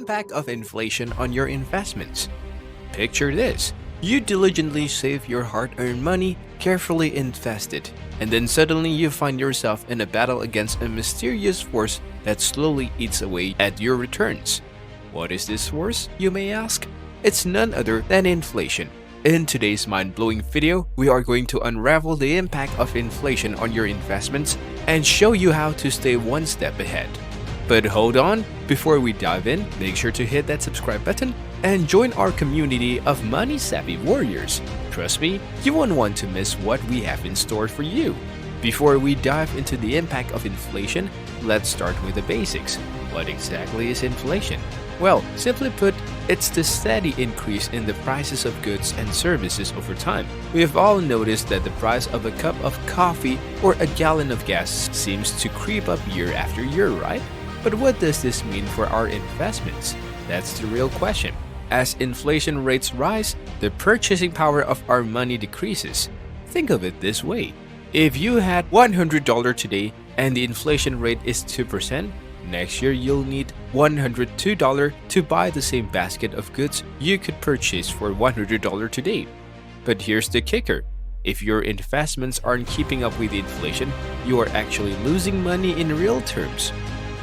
impact of inflation on your investments. Picture this. You diligently save your hard-earned money, carefully invest it, and then suddenly you find yourself in a battle against a mysterious force that slowly eats away at your returns. What is this force, you may ask? It's none other than inflation. In today's mind-blowing video, we are going to unravel the impact of inflation on your investments and show you how to stay one step ahead. But hold on, before we dive in, make sure to hit that subscribe button and join our community of money-savvy warriors. Trust me, you won't want to miss what we have in store for you. Before we dive into the impact of inflation, let's start with the basics. What exactly is inflation? Well, simply put, it's the steady increase in the prices of goods and services over time. We have all noticed that the price of a cup of coffee or a gallon of gas seems to creep up year after year, right? But what does this mean for our investments? That's the real question. As inflation rates rise, the purchasing power of our money decreases. Think of it this way. If you had $100 today and the inflation rate is 2%, next year you'll need $102 to buy the same basket of goods you could purchase for $100 today. But here's the kicker. If your investments aren't keeping up with inflation, you are actually losing money in real terms.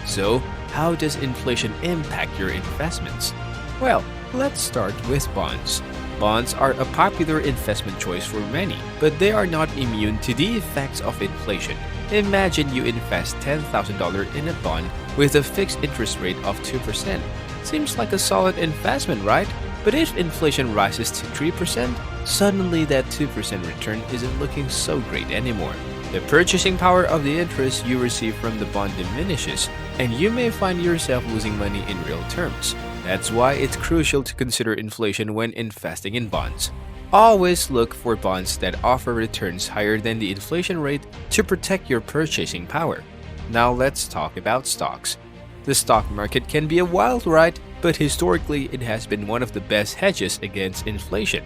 So, how does inflation impact your investments? Well, let's start with bonds. Bonds are a popular investment choice for many, but they are not immune to the effects of inflation. Imagine you invest $10,000 in a bond with a fixed interest rate of 2%. Seems like a solid investment, right? But if inflation rises to 3%, suddenly that 2% return isn't looking so great anymore. The purchasing power of the interest you receive from the bond diminishes, and you may find yourself losing money in real terms. That's why it's crucial to consider inflation when investing in bonds. Always look for bonds that offer returns higher than the inflation rate to protect your purchasing power. Now let's talk about stocks. The stock market can be a wild ride, but historically it has been one of the best hedges against inflation.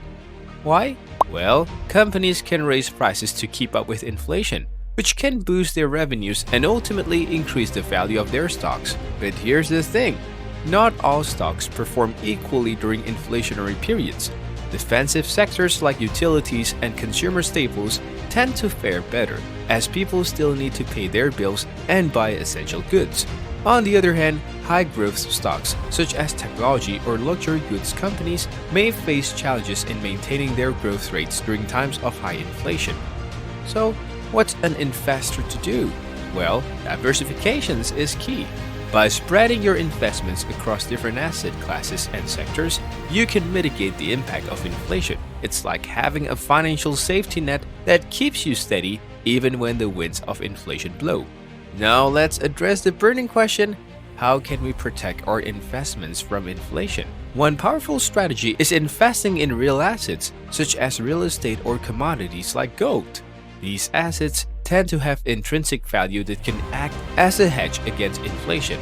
Why? Well, companies can raise prices to keep up with inflation, which can boost their revenues and ultimately increase the value of their stocks. But here's the thing. Not all stocks perform equally during inflationary periods. Defensive sectors like utilities and consumer staples tend to fare better, as people still need to pay their bills and buy essential goods. On the other hand, high-growth stocks, such as technology or luxury goods companies, may face challenges in maintaining their growth rates during times of high inflation. So, what's an investor to do? Well, diversification is key. By spreading your investments across different asset classes and sectors, you can mitigate the impact of inflation. It's like having a financial safety net that keeps you steady even when the winds of inflation blow. Now let's address the burning question: how can we protect our investments from inflation? One powerful strategy is investing in real assets, such as real estate or commodities like gold. These assets tend to have intrinsic value that can act as a hedge against inflation.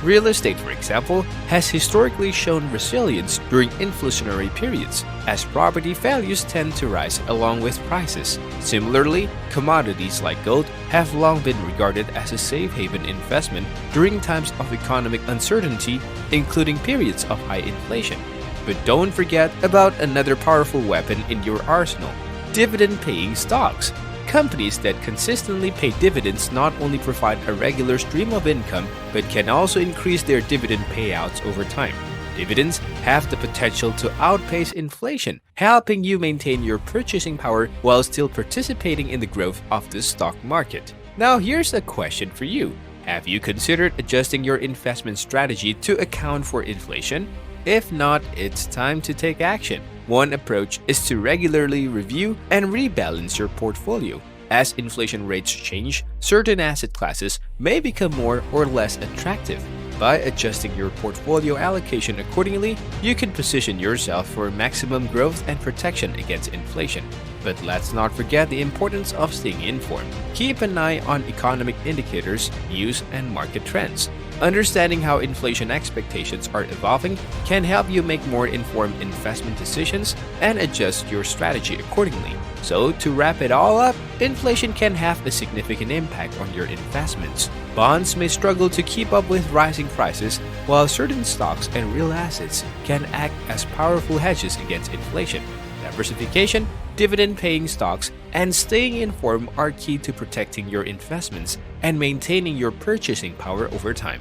Real estate, for example, has historically shown resilience during inflationary periods, as property values tend to rise along with prices. Similarly, commodities like gold have long been regarded as a safe haven investment during times of economic uncertainty, including periods of high inflation. But don't forget about another powerful weapon in your arsenal: dividend-paying stocks. Companies that consistently pay dividends not only provide a regular stream of income, but can also increase their dividend payouts over time. Dividends have the potential to outpace inflation, helping you maintain your purchasing power while still participating in the growth of the stock market. Now here's a question for you. Have you considered adjusting your investment strategy to account for inflation? If not, it's time to take action. One approach is to regularly review and rebalance your portfolio. As inflation rates change, certain asset classes may become more or less attractive. By adjusting your portfolio allocation accordingly, you can position yourself for maximum growth and protection against inflation. But let's not forget the importance of staying informed. Keep an eye on economic indicators, news, and market trends. Understanding how inflation expectations are evolving can help you make more informed investment decisions and adjust your strategy accordingly. So, to wrap it all up, inflation can have a significant impact on your investments. Bonds may struggle to keep up with rising prices, while certain stocks and real assets can act as powerful hedges against inflation. Diversification, dividend-paying stocks, and staying informed are key to protecting your investments and maintaining your purchasing power over time.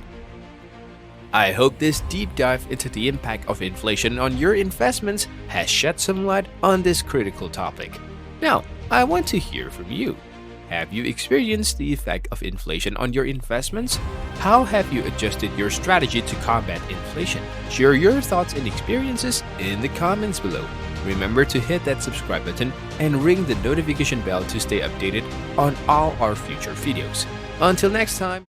I hope this deep dive into the impact of inflation on your investments has shed some light on this critical topic. Now, I want to hear from you. Have you experienced the effect of inflation on your investments? How have you adjusted your strategy to combat inflation? Share your thoughts and experiences in the comments below. Remember to hit that subscribe button and ring the notification bell to stay updated on all our future videos. Until next time.